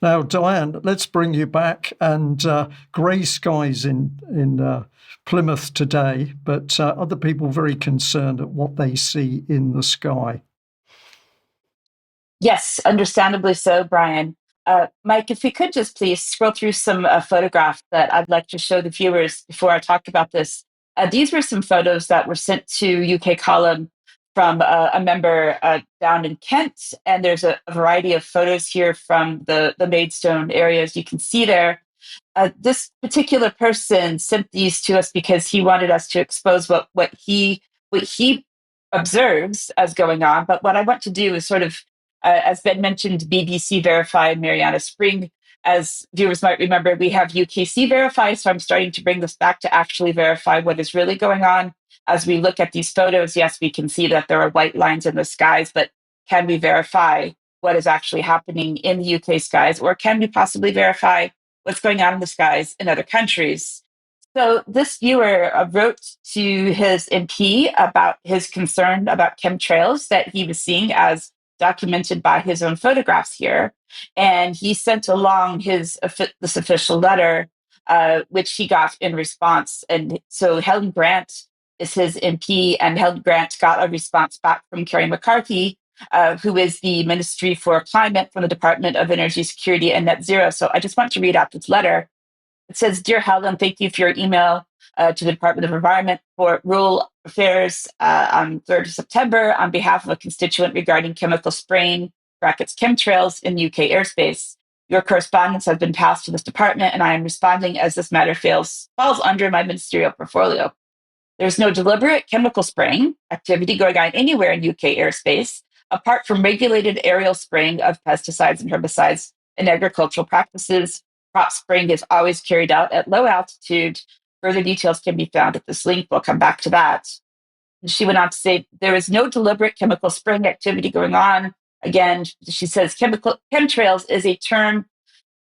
Now, Diane, let's bring you back. And grey skies in Plymouth today, but other people very concerned at what they see in the sky. Yes, understandably so, Brian. Mike, if we could just please scroll through some photographs that I'd like to show the viewers before I talk about this. These were some photos that were sent to UK Column from a member down in Kent, and there's a variety of photos here from the Maidstone area, as you can see there. This particular person sent these to us because he wanted us to expose what he observes as going on. But what I want to do is sort of, as Ben mentioned, BBC Verify Mariana Spring. As viewers might remember, we have UKC Verify, so I'm starting to bring this back to actually verify what is really going on. As we look at these photos, yes, we can see that there are white lines in the skies, but can we verify what is actually happening in the UK skies, or can we possibly verify what's going on in the skies in other countries? So this viewer wrote to his MP about his concern about chemtrails that he was seeing as documented by his own photographs here. And he sent along this official letter, which he got in response. And so Helen Grant is his MP, and Helen Grant got a response back from Kerry McCarthy, who is the Ministry for Climate from the Department of Energy Security and Net Zero. So I just want to read out this letter. It says, "Dear Helen, thank you for your email to the Department of Environment for Rural Affairs on 3rd of September on behalf of a constituent regarding chemical spraying, brackets chemtrails, in UK airspace. Your correspondence has been passed to this department, and I am responding as this matter falls under my ministerial portfolio. There's no deliberate chemical spraying activity going on anywhere in UK airspace, apart from regulated aerial spraying of pesticides and herbicides and agricultural practices. Crop spraying is always carried out at low altitude. Further details can be found at this link. We'll come back to that." And she went on to say, "There is no deliberate chemical spraying activity going on." Again, she says, chemtrails is a term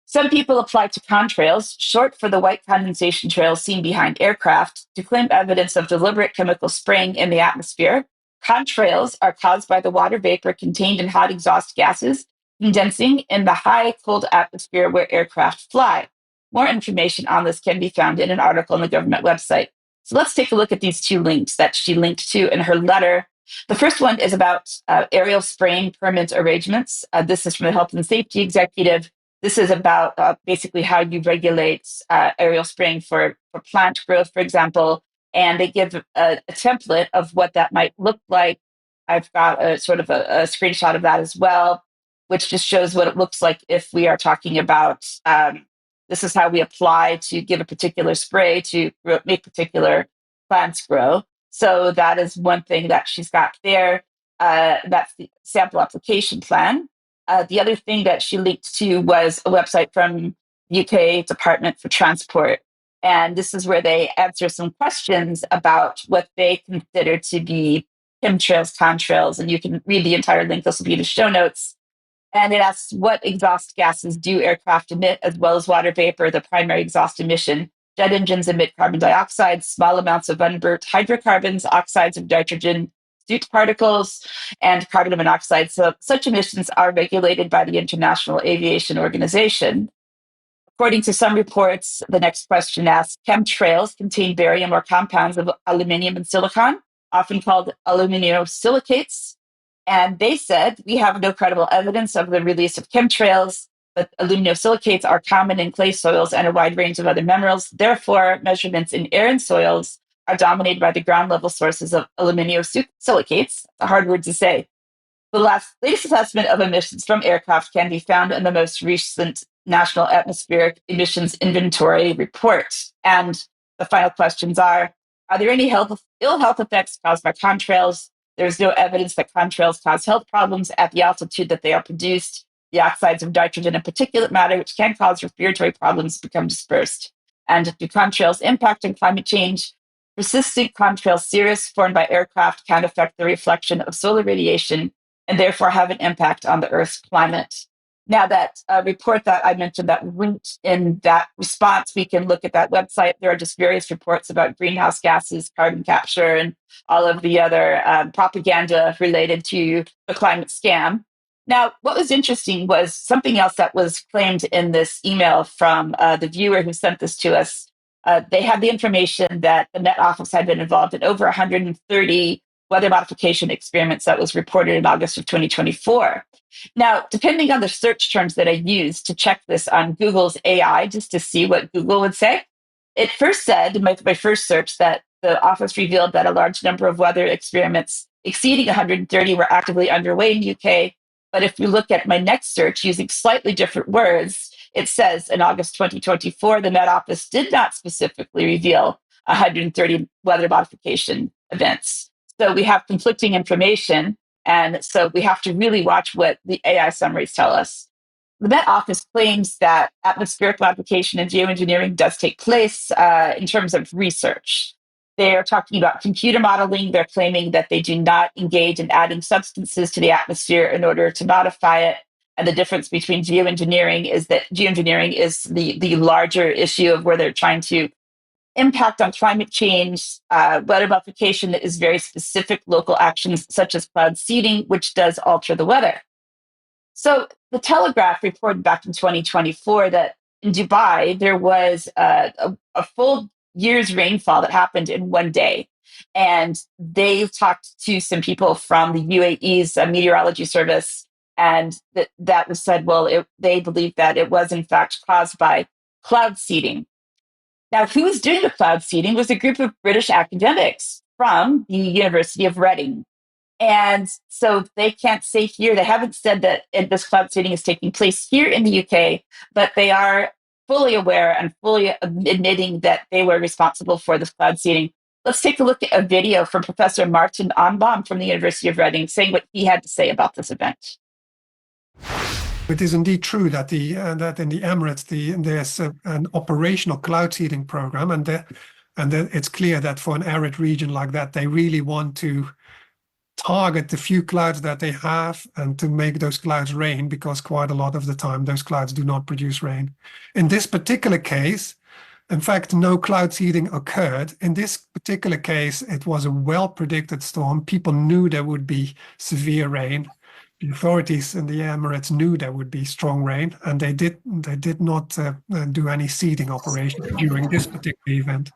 some people apply to contrails, short for the white condensation trails seen behind aircraft, to claim evidence of deliberate chemical spraying in the atmosphere. Contrails are caused by the water vapor contained in hot exhaust gases condensing in the high, cold atmosphere where aircraft fly. More information on this can be found in an article on the government website. So let's take a look at these two links that she linked to in her letter. The first one is about aerial spraying permit arrangements. This is from the Health and Safety Executive. This is about basically how you regulate aerial spraying for plant growth, for example, and they give a template of what that might look like. I've got a sort of a screenshot of that as well, which just shows what it looks like if we are talking about this is how we apply to give a particular spray to make particular plants grow. So that is one thing that she's got there. That's the sample application plan. The other thing that she linked to was a website from UK Department for Transport. And this is where they answer some questions about what they consider to be chemtrails, contrails. And you can read the entire link. This will be in the show notes. And it asks, what exhaust gases do aircraft emit, as well as water vapor, the primary exhaust emission? Jet engines emit carbon dioxide, small amounts of unburnt hydrocarbons, oxides of nitrogen, soot particles, and carbon monoxide. So such emissions are regulated by the International Aviation Organization. According to some reports, the next question asks, chemtrails contain barium or compounds of aluminum and silicon, often called aluminosilicates. And they said, we have no credible evidence of the release of chemtrails, but aluminosilicates are common in clay soils and a wide range of other minerals. Therefore, measurements in air and soils are dominated by the ground level sources of aluminosilicates, a hard word to say. The latest assessment of emissions from aircraft can be found in the most recent National Atmospheric Emissions Inventory report. And the final questions are there any ill health effects caused by contrails? There's no evidence that contrails cause health problems at the altitude that they are produced. The oxides of nitrogen and particulate matter, which can cause respiratory problems, become dispersed. And do contrails impact on climate change? Persistent contrail cirrus formed by aircraft can affect the reflection of solar radiation and therefore have an impact on the Earth's climate. Now, that report that I mentioned that linked in that response, we can look at that website. There are just various reports about greenhouse gases, carbon capture, and all of the other propaganda related to the climate scam. Now, what was interesting was something else that was claimed in this email from the viewer who sent this to us. They had the information that the Met Office had been involved in over 130 weather modification experiments that was reported in August of 2024. Now, depending on the search terms that I used to check this on Google's AI, just to see what Google would say, it first said in my first search that the office revealed that a large number of weather experiments exceeding 130 were actively underway in UK. But if you look at my next search using slightly different words, it says in August 2024, the Met Office did not specifically reveal 130 weather modification events. So we have conflicting information. And so we have to really watch what the AI summaries tell us. The Met Office claims that atmospheric modification and geoengineering does take place in terms of research. They're talking about computer modeling. They're claiming that they do not engage in adding substances to the atmosphere in order to modify it. And the difference between geoengineering is that geoengineering is the larger issue of where they're trying to impact on climate change. Weather modification is very specific local actions such as cloud seeding, which does alter the weather. So the Telegraph reported back in 2024 that in Dubai, there was a full year's rainfall that happened in one day. And they talked to some people from the UAE's meteorology service, and that was said, well, they believe that it was in fact caused by cloud seeding. Now, who was doing the cloud seeding was a group of British academics from the University of Reading. And so they can't say here, they haven't said that this cloud seeding is taking place here in the UK, but they are fully aware and fully admitting that they were responsible for this cloud seeding. Let's take a look at a video from Professor Martin Anbaum from the University of Reading saying what he had to say about this event. It is indeed true that that in the Emirates there's an operational cloud seeding program, and it's clear that for an arid region like that, they really want to target the few clouds that they have and to make those clouds rain, because quite a lot of the time those clouds do not produce rain. In this particular case, in fact, no cloud seeding occurred. In this particular case, it was a well-predicted storm. People knew there would be severe rain. The authorities in the Emirates knew there would be strong rain, and they did not do any seeding operation during this particular event.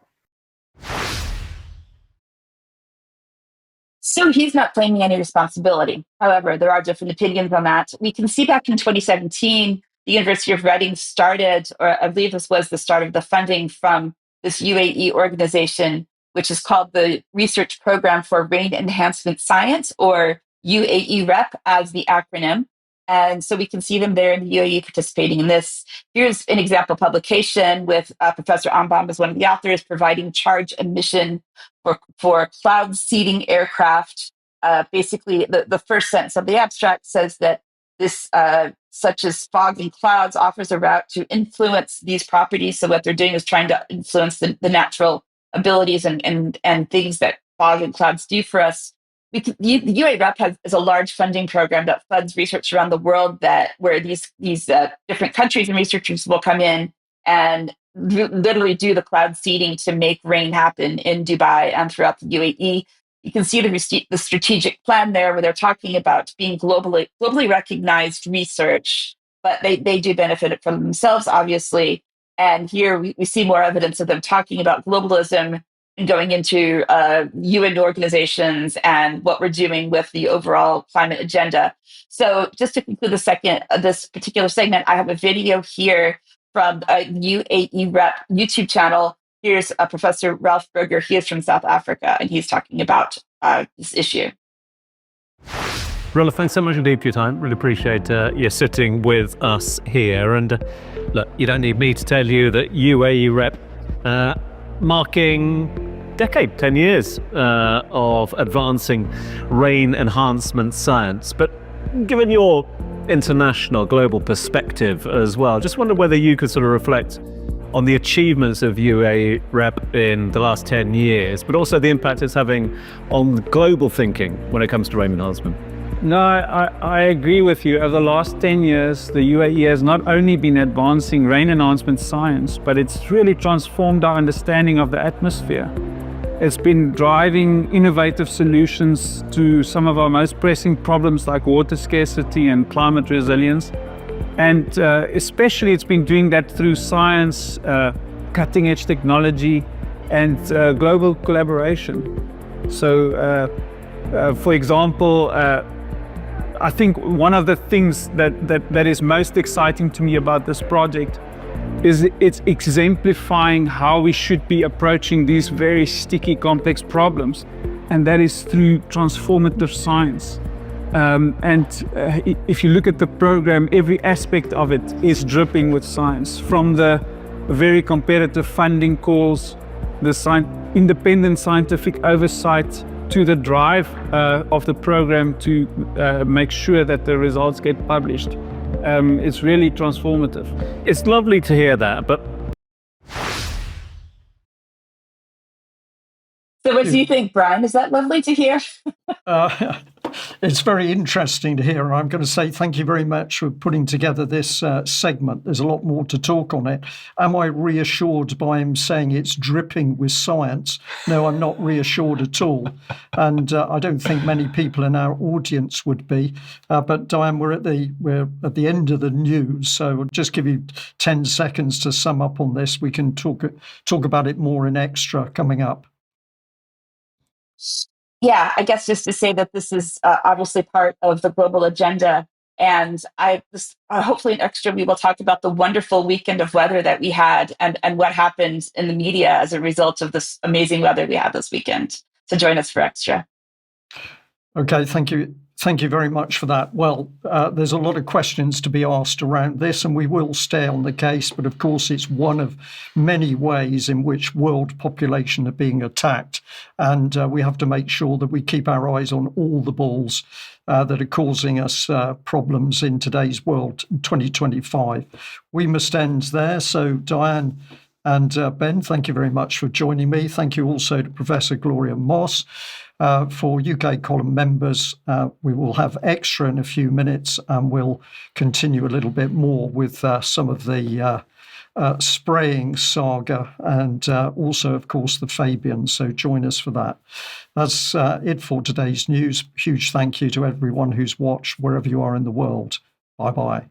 So he's not claiming any responsibility. However, there are different opinions on that. We can see back in 2017, the University of Reading started, or I believe this was the start of the funding from this UAE organization, which is called the Research Program for Rain Enhancement Science, or UAE REP as the acronym. And so we can see them there in the UAE participating in this. Here's an example publication with Professor Anbaum as one of the authors, providing charge emission for cloud seeding aircraft. Basically, the first sentence of the abstract says that this, such as fog and clouds, offers a route to influence these properties. So what they're doing is trying to influence the natural abilities and things that fog and clouds do for us. The UAE REP is a large funding program that funds research around the world where these different countries and researchers will come in and literally do the cloud seeding to make rain happen in Dubai and throughout the UAE. You can see the strategic plan there where they're talking about being globally recognized research, but they do benefit it from themselves, obviously. And here we see more evidence of them talking about globalism and going into UN organizations and what we're doing with the overall climate agenda. So just to conclude this particular segment, I have a video here from a UAE REP YouTube channel. Here's Professor Ralph Berger. He is from South Africa, and he's talking about this issue. Rolla, thanks so much indeed for your time. Really appreciate you sitting with us here. And look, you don't need me to tell you that UAE REP marking 10 years of advancing rain enhancement science. But given your international global perspective as well, just wonder whether you could sort of reflect on the achievements of UAE REP in the last 10 years, but also the impact it's having on global thinking when it comes to rain enhancement. No, I agree with you. Over the last 10 years, the UAE has not only been advancing rain enhancement science, but it's really transformed our understanding of the atmosphere. It's been driving innovative solutions to some of our most pressing problems like water scarcity and climate resilience. And especially it's been doing that through science, cutting edge technology, and global collaboration. So, for example, I think one of the things that is most exciting to me about this project is it's exemplifying how we should be approaching these very sticky, complex problems, and that is through transformative science. If you look at the program, every aspect of it is dripping with science, from the very competitive funding calls, the independent scientific oversight, to the drive of the program to make sure that the results get published. It's really transformative. It's lovely to hear that, but So what do you think, Brian? Is that lovely to hear? It's very interesting to hear. I'm going to say thank you very much for putting together this segment. There's a lot more to talk on it. Am I reassured by him saying it's dripping with science? No, I'm not reassured at all. And I don't think many people in our audience would be. But Diane, we're at the end of the news, so I'll just give you 10 seconds to sum up on this. We can talk about it more in extra coming up. Yeah, I guess just to say that this is obviously part of the global agenda. And hopefully in extra, we will talk about the wonderful weekend of weather that we had and what happened in the media as a result of this amazing weather we had this weekend. So join us for extra. Okay, thank you. Thank you very much for that. Well, there's a lot of questions to be asked around this, and we will stay on the case. But of course, it's one of many ways in which world population are being attacked. And we have to make sure that we keep our eyes on all the balls that are causing us problems in today's world in 2025. We must end there. So Diane and Ben, thank you very much for joining me. Thank you also to Professor Gloria Moss. For UK column members, we will have extra in a few minutes, and we'll continue a little bit more with some of the spraying saga and also, of course, the Fabian. So join us for that. That's it for today's news. Huge thank you to everyone who's watched wherever you are in the world. Bye-bye.